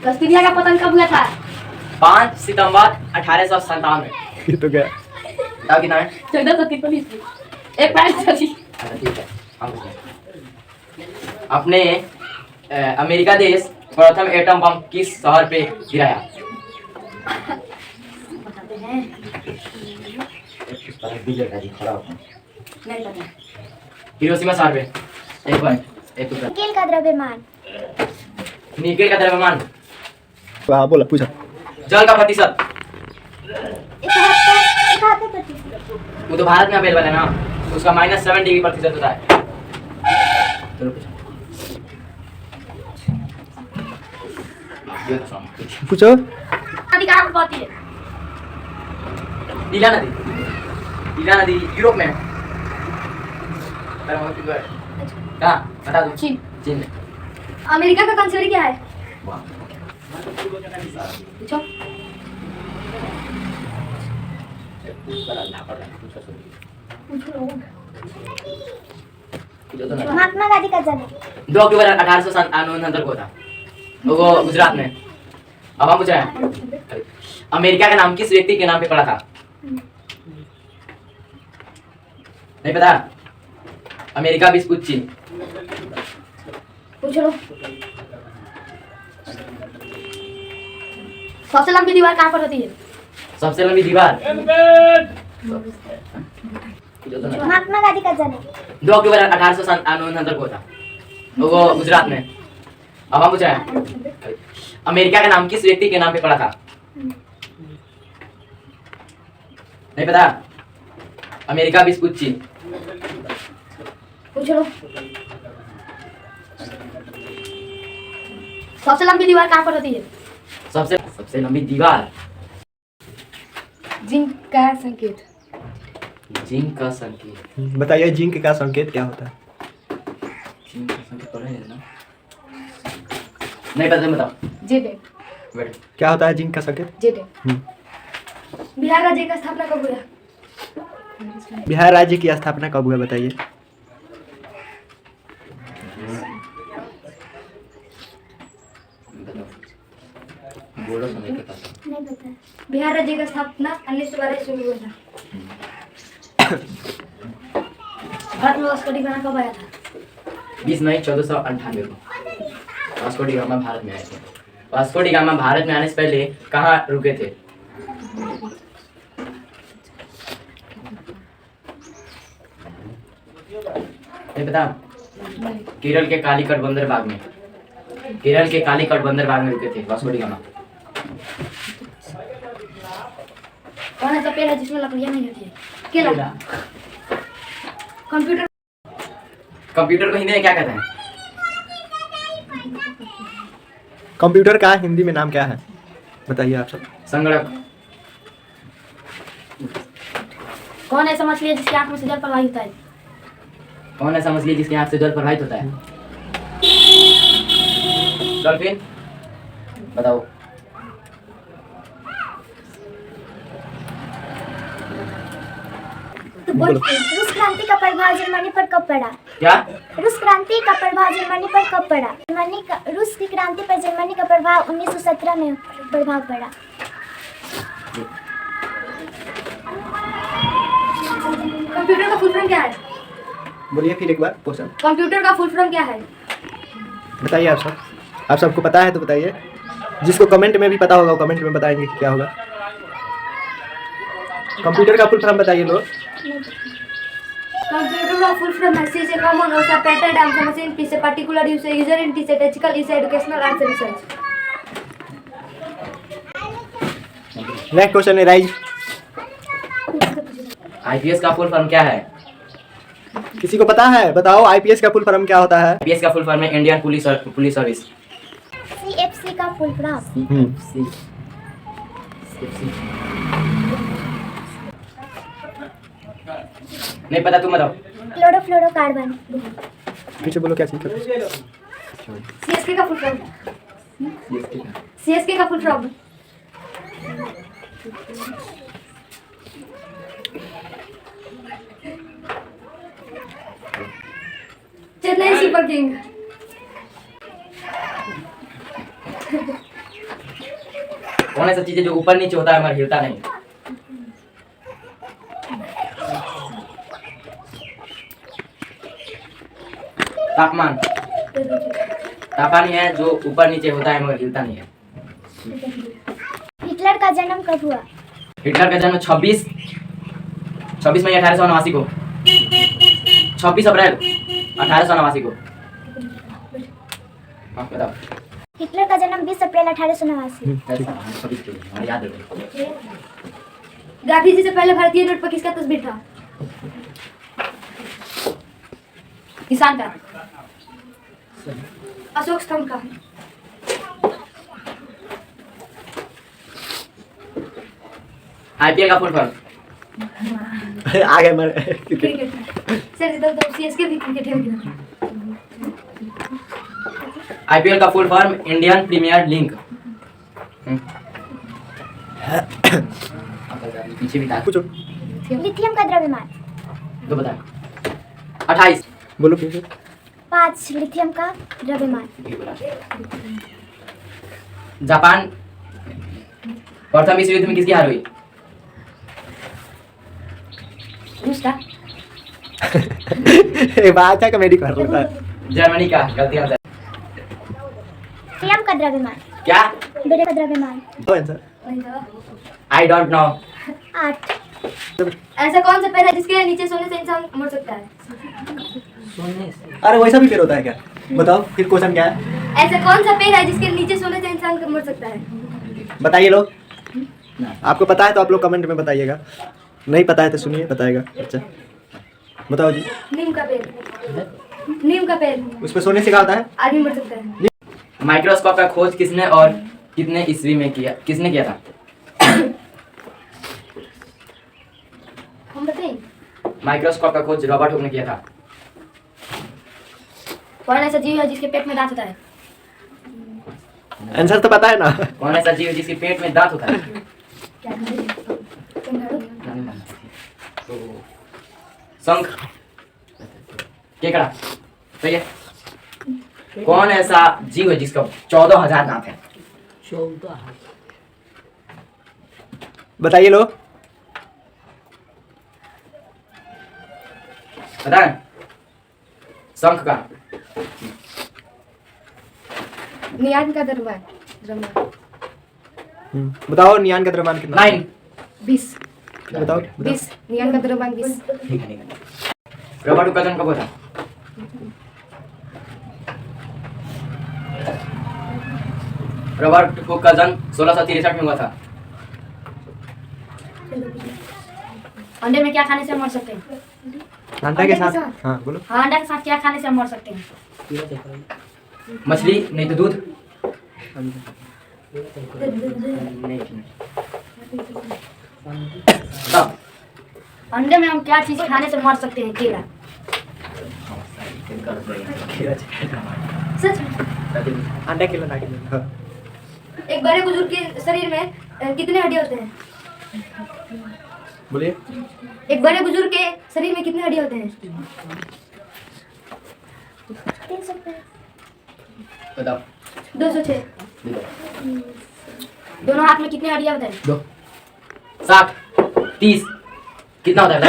कस्तूरिया का पतन कब हुआ था? 5 सितंबर 1897। ये तो क्या? बताओ कितना है? 1443 एक पॉइंट सही। अच्छा ठीक है, हम पूछें। अपने अमेरिका देश प्रथम एटम बम किस शहर पे गिराया? बताते हैं, नहीं पता। हिरोशिमा शहर पे। एक पॉइंट, एक उत्तर। निकेल का द्रव्यमान। निकेल का द्रव्यमान। हाँ बोला, पूछा। जल का प्रतिशत। 71%। वो तो भारत में अवेलेबल है ना, उसका -7 डिग्री प्रतिशत होता है। चलो पूछो। पूछो। नदी कहाँ पर बहती है? नीला नदी। नीला नदी यूरोप में है। कहाँ बता दो। चीन। चीन में। अमेरिका का कंट्री क्या है? पूछो। महात्मा गांधी का जन्म। 2 अक्टूबर 1899 को था, वो गुजरात में। अब हम पूछ रहे हैं, अमेरिका का नाम किस व्यक्ति के नाम पे पड़ा था? नहीं पता? अमेरिका विस्पुच्ची। पूछ लो। सबसे लंबी दीवार कहाँ पर होती है? सबसे लंबी दीवार। महात्मा गांधी का जन्म। 2 अक्टूबर 1899 को था, वो गुजरात में। अब हम पूछ रहे हैं, अमेरिका का नाम किस व्यक्ति के नाम पे पड़ा था? नहीं पता? अमेरिका विस्पुच्ची। पूछ लो। सबसे लंबी दीवार कहाँ पर होती है? सबसे लंबी दीवार। जिंक का संकेत। जिंक का संकेत। बताइए जिंक का संकेत क्या होता है? जिंक का संकेत पढ़ा है ना? नहीं पता, बताओ। जेड। वेट। क्या होता है जिंक का संकेत? जेड। बिहार राज्य का स्थापना कब हुआ? बिहार राज्य की स्थापना कब हुआ बताइए? बोलो समय के पास। नहीं पता। बिहार राज्य का स्थापना 1912 ईस्वी में हुआ था। भारत में वास्को डी गामा कब आया था? 20 मई 1498 को वास्को डी गामा भारत में आए थे। वास्को डी गामा भारत में आने से पहले कहाँ रुके थे? नहीं पता? केरल के कालीकट बंदरबाग में। केरल के कालीकट बंदरबाग में रुके थे वास्को डी गामा। कौन ऐसा पेड़ है जिसमें लकड़ियां नहीं होती है? केला। कंप्यूटर। कंप्यूटर को हिंदी में क्या कहते हैं? कंप्यूटर का हिंदी में नाम क्या है बताइए आप सब? संगणक। कौन ऐसा मछली है जिसकी आंख में से जल प्रवाहित होता है? कौन ऐसा मछली जिसके आंख से जल प्रवाहित होता है? डॉल्फिन। बताओ। रूस क्रांति का प्रभाव जर्मनी पर कब पड़ा? क्या? रूस क्रांति का प्रभाव जर्मनी पर कब पड़ा? रूस की क्रांति पर जर्मनी का प्रभाव 1917 में प्रभाव पड़ा। कंप्यूटर का फुल फॉर्म क्या है? बोलिए फिर एक बार क्वेश्चन। कंप्यूटर का फुल फॉर्म क्या है? बताइए आप सब। आप सबको पता है तो बताइए। जिसको कमेंट में भी पता होगा वो कमेंट में बताएंगे कि क्या होगा। कंप्यूटर का फुल फॉर्म बताइए लोग। Computer का full form है C is a common or pattern term for machine is a particular use user in is a technical is a educational and research. Next question है rise. IPS का full form क्या है? किसी को पता है? बताओ आईपीएस का फुल फॉर्म क्या होता है? आईपीएस का फुल फॉर्म है इंडियन पुलिस सर्विस। CFC का फुल फॉर्म। नहीं पता, तुम बताओ। क्लोरोफ्लोरोकार्बन। पीछे बोलो क्या चीज है? CSK का फुल फॉर्म। CSK का full form. Chennai super king. कौन ऐसा चीज है जो ऊपर नीचे होता है मगर हिलता नहीं? तापमान। तापमान ही है जो ऊपर नीचे होता है मगर हिलता नहीं है। हिटलर का जन्म कब हुआ? हिटलर का जन्म 26 मई 1889 को। 26 अप्रैल 1889 को। हाँ बताओ। हिटलर का जन्म 20 अप्रैल 1889। हमारे याद है। गांधी जी से पहले भारतीय नोट पर किसका तस्वीर था? किसान का। अशोक स्तंभ का। आईपीएल का फुल फॉर्म। आगे मर क्रिकेट। सर तो सीएसके भी क्रिकेट है। आईपीएल का full form Indian Premier League. पीछे भी था। पूछो। लिथियम का द्रव्यमान। तो बता। 28। बोलो फिर। 5 लिथियम का द्रव्यमान। जापान प्रथम विश्व युद्ध में किसकी हार हुई? रूस का। बात है कॉमेडी कर रहा है। जर्मनी का। गलती आंसर। बेरियम का द्रव्यमान। क्या? बेरियम का द्रव्यमान। दो आंसर। I don't know. 8। ऐसा कौन सा पेड़ है जिसके नीचे सोने से इंसान मर सकता है? अरे वैसा भी फिर होता है क्या? बताओ फिर क्वेश्चन क्या है? ऐसा कौन सा पेड़ है जिसके नीचे सोने से इंसान मर सकता है? बताइए लोग। आपको पता है तो आप लोग कमेंट में बताइएगा, नहीं पता है तो सुनिए बताएगा। अच्छा बताओ जी। नीम का पेड़। नीम का पेड़। उस पर सोने से क्या होता है? आदमी मर सकता है। माइक्रोस्कोप का खोज किसने और कितने ईस्वी में किया? किसने किया था? हम बताएं। माइक्रोस्कोप का खोज रॉबर्ट हुक ने किया था। कौन ऐसा जीव है जिसके पेट में दांत होता है? आंसर तो पता है ना। कौन ऐसा जीव है जिसके पेट में दांत होता है? क्या कंगारू? तो शंख। केकड़ा। सही है। कौन ऐसा जीव है जिसका 14,000 दांत है? बताइए लोग। पता है? शंख का। नियान का द्रव्यमान। बताओ नियान का द्रव्यमान कितना? 9। 20। बताओ। 20। नियान का द्रव्यमान 20। रॉबर्ट हुक का जन्म कब हुआ था? रॉबर्ट हुक का जन्म 1663 में हुआ था। अंडे में क्या खाने से हम मर सकते हैं? अंडा के अंडे के साथ। साथ? हाँ बोलो। हाँ, अंडा के साथ क्या खाने से हम मर सकते हैं? मछली नहीं तो दूध। बताओ। अंडे में हम क्या चीज खाने से मर सकते हैं? केला। सच में? अंडा किलो ना किलो। हाँ। एक बड़े बुजुर्ग के शरीर में कितने हड्डियां होते हैं? बोलिए। एक बड़े बुजुर्ग के शरीर में कितने हड्डियां होते हैं? 300। बताओ। 206। दोनों हाथ में कितने हड्डियां होते हैं? 2 60 30 कितना होता है?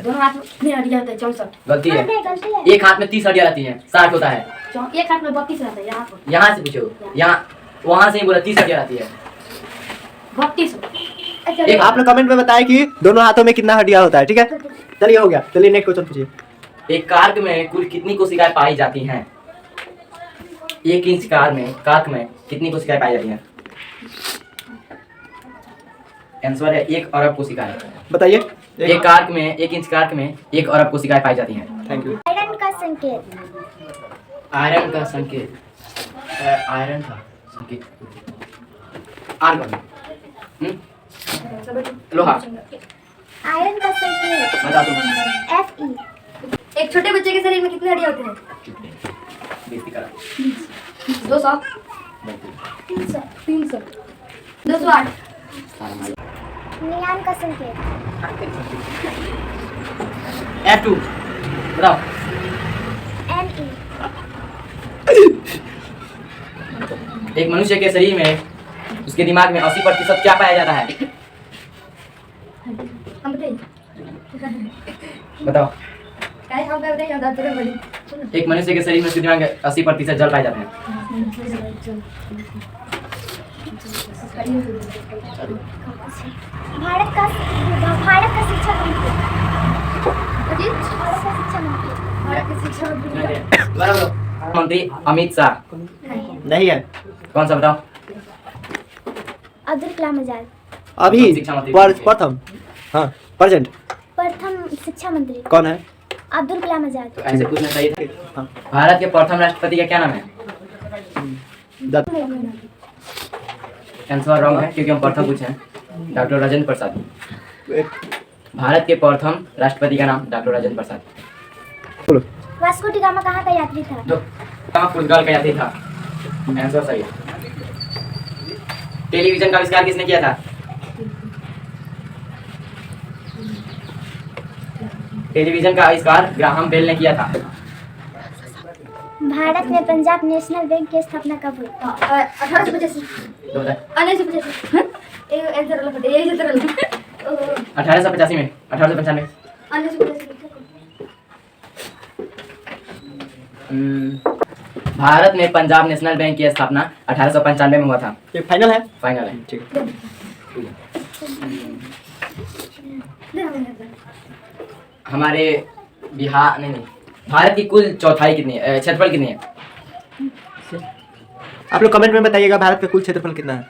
दोनों हाथ में कितने हड्डियां होते हैं? 64। गलती है। गलती है। एक हाथ में 30 हड्डियां रहती हैं, 60 होता है। एक हाथ में 32 रहता है। यहाँ पर यहाँ से पूछो। यहाँ वहाँ से ही बोला 30 हड्डियां रहती है। 32। एक आप लोग कमेंट में बताएं कि दोनों हाथों में कितना हड्डियां होता है। ठीक है चलिए हो गया। चलिए नेक्स्ट क्वेश्चन पूछिए। एक कार्क में कुल कितनी कोशिकाएं पाई जाती हैं? 1 इंच कार्क में कितनी कोशिकाएं पाई जाती हैं? आंसर है 1 अरब कोशिकाएं। बताइए। एक कार्क में 1 इंच कार्क में 1 अरब कोशिकाएं पाई जाती हैं। Thank you. आयरन का संकेत। आयरन का संकेत। आयरन का संकेत आर्गन। लोहा। आयरन का संकेत। बता दो। Fe। एक छोटे बच्चे के शरीर में कितने हड्डियां होते हैं? बेइज्जती करा। 200। 300। 300। 208। नियान का संकेत। F2 बताओ। Ne। एक मनुष्य के शरीर में उसके दिमाग में 80% क्या पाया जाता है? हम बताइए बताओ। काय हम कर रहे हैं दादा तेरे बड़ी एक मनुष्य के शरीर में उसके दिमाग में 80% जल पाया जाता है। भारत का शिक्षा मंत्री। अजी भारत का शिक्षा मंत्री। भारत के शिक्षा मंत्री बराबर। मंत्री अमित शाह। नहीं है। कौन सा बताओ? अब्दुल कलाम आजाद। अभी शिक्षा मंत्री। प्रथम, हाँ प्रेजेंट प्रथम शिक्षा मंत्री कौन है? अब्दुल कलाम आजाद। तो ऐसे पूछना चाहिए था। हाँ। भारत के प्रथम राष्ट्रपति का क्या नाम है? आंसर रॉन्ग है क्योंकि हम प्रथम पूछे हैं। डॉक्टर राजेंद्र प्रसाद। भारत के प्रथम राष्ट्रपति का नाम डॉक्टर राजेंद्र प्रसाद। बोलो। वास्को डी गामा कहाँ का यात्री था? जो कहाँ पुर्तगाल का यात्री था। आंसर सही है। टेलीविजन का आविष्कार किसने किया था? टेलीविजन का आविष्कार ग्राहम बेल ने किया था। भारत में पंजाब नेशनल बैंक की स्थापना कब हुई? 1885 तो बताए। 1985 एक आंसर वाला फटे यही से तरल 1885 में 1895। 1985 भारत में पंजाब नेशनल बैंक की स्थापना 1895 में हुआ था। ये फाइनल है? फाइनल है। ठीक है। हमारे बिहार नहीं भारत की कुल चौथाई कितनी है? क्षेत्रफल कितनी है? आप लोग कमेंट में बताइएगा भारत का कुल क्षेत्रफल कितना है।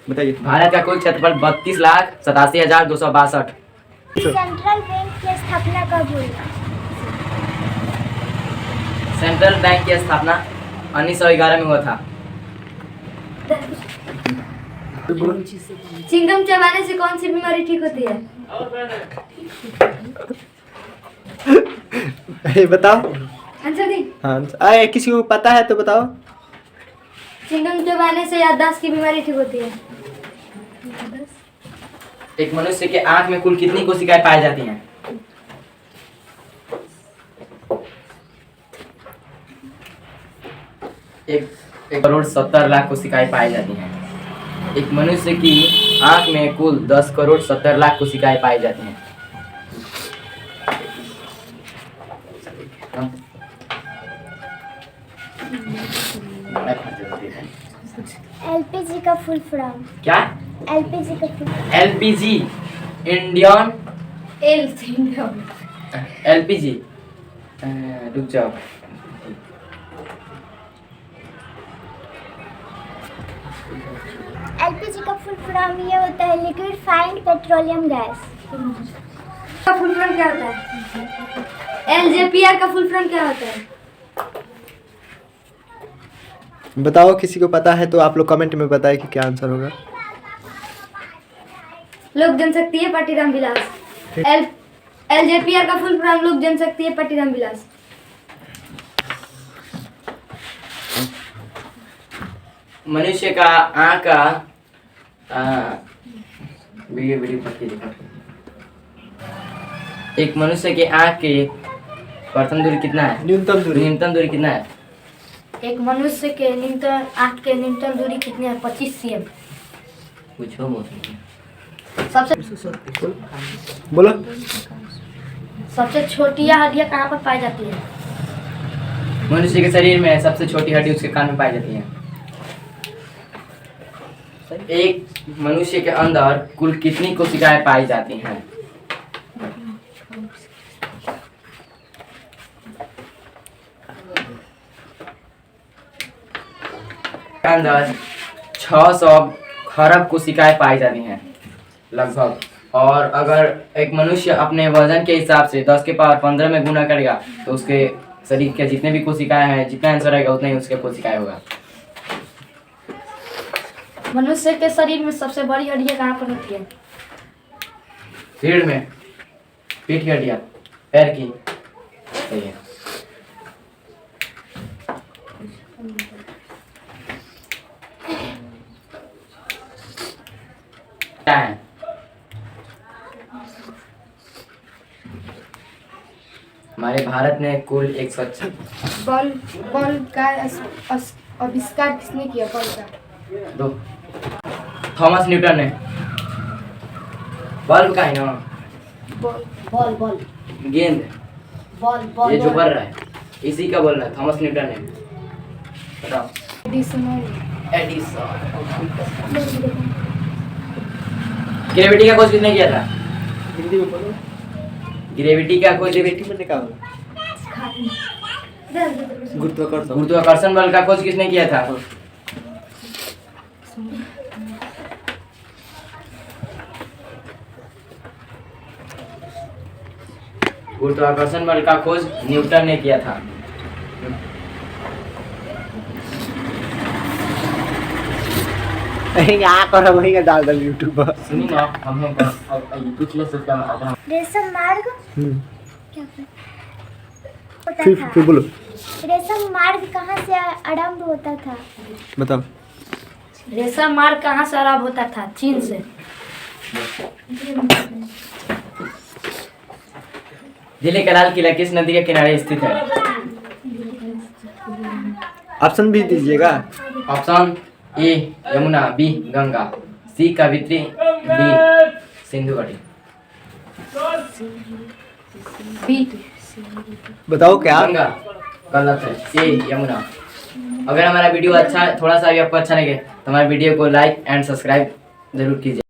बताइए। भारत का कुल क्षेत्रफल 32,87,262। सेंट्रल बैंक की स्थापना कब हुई? सेंट्रल बैंक की स्थापना 1911 में हुआ था। चिंगम चबाने से कौन सी बीमारी ठीक होती है? ये बताओ। Answer the. हाँ आए किसी को पता है तो बताओ। चिंगम चबाने से याददाश्त की बीमारी ठीक होती है। एक मनुष्य के आंख में कुल कितनी कोशिकाएं पाई जाती हैं? एक 1,70,00,000 कोशिकाएं पाई जाती हैं। एक मनुष्य की आंख में कुल 10,70,00,000 कोशिकाएं पाई जाती हैं। एलपीजी का फुल फॉर्म? क्या? एलपीजी का फुल एलपीजी इंडियन एल चिंगम एलपीजी रुक जाओ। एलपीजी का फुल फॉर्म ये होता है लिक्विड फाइंड पेट्रोलियम गैस। का फुल फॉर्म क्या होता है? एलजेपीआर का फुल फॉर्म क्या होता है? बताओ किसी को पता है तो आप लोग कमेंट में बताएं कि क्या आंसर होगा। लोक जनशक्ति पार्टी रामविलास। एलजेपीआर का फुल फॉर्म लोक जनशक्ति पार्टी रामविलास। मनुष्य का आँख का वीडियो पढ़ के देखो। एक मनुष्य के आँख के प्रथम दूरी कितना है? न्यूनतम दूरी। न्यूनतम दूरी कितना है? एक मनुष्य के न्यूनतम आँख के न्यूनतम दूरी कितनी है? 25 cm। पूछो मौसम। सबसे बोलो। सबसे छोटी हड्डियाँ कहाँ पर पाई जाती है? मनुष्य के शरीर में सबसे छोटी हड्डी उसके कान में पाई जाती है। एक मनुष्य के अंदर कुल कितनी कोशिकाएं पाई जाती हैं? के अंदर 600 खरब कोशिकाएं पाई जाती हैं लगभग। और अगर एक मनुष्य अपने वजन के हिसाब से 10 के पावर 15 में गुना करेगा तो उसके शरीर के जितने भी कोशिकाएं हैं, जितना आंसर आएगा उतना ही उसके कोशिकाएं होगा। मनुष्य के शरीर में सबसे बड़ी हड्डियाँ कहाँ पर होती है? रीढ़ में, पीठ की हड्डियाँ, पैर की। सही है। क्या है? हमारे भारत में कुल 100 बल्ब का आविष्कार किसने किया? बल्ब का दो थॉमस न्यूटन ने। बल्ब का है ना? बॉल गेंद, बॉल ये जो बढ़ रहा है इसी का बोलना है, थॉमस न्यूटन ने। बताओ। एडिसन। ग्रेविटी का खोज किसने किया था? हिंदी में बोलो। ग्रेविटी का खोज ग्रेविटी में क्या होगा? गुरुत्वाकर्षण। गुरुत्वाकर्षण बल का खोज किसने किया था? गुरुत्वाकर्षण बल का खोज न्यूटन ने किया था। यहाँ करो वही का डाल दल यूट्यूब पर। सुनी ना, हमें पिछले से अपना रेशम मार्ग क्या होता फिर था? बोलो। रेशम मार्ग कहाँ से आरंभ होता था? बताओ। रेशम मार्ग कहाँ से आरंभ होता था? चीन से। दिल्ली का लाल किला किस नदी के किनारे स्थित है? ऑप्शन भी दीजिएगा। Option A Yamuna, B Ganga, C कवित्री, डी सिंधु घाटी। बी बताओ क्या? गंगा गलत है, ए यमुना। अगर हमारा वीडियो अच्छा, थोड़ा सा भी आपको अच्छा लगे तो हमारे वीडियो को लाइक एंड सब्सक्राइब जरूर कीजिए।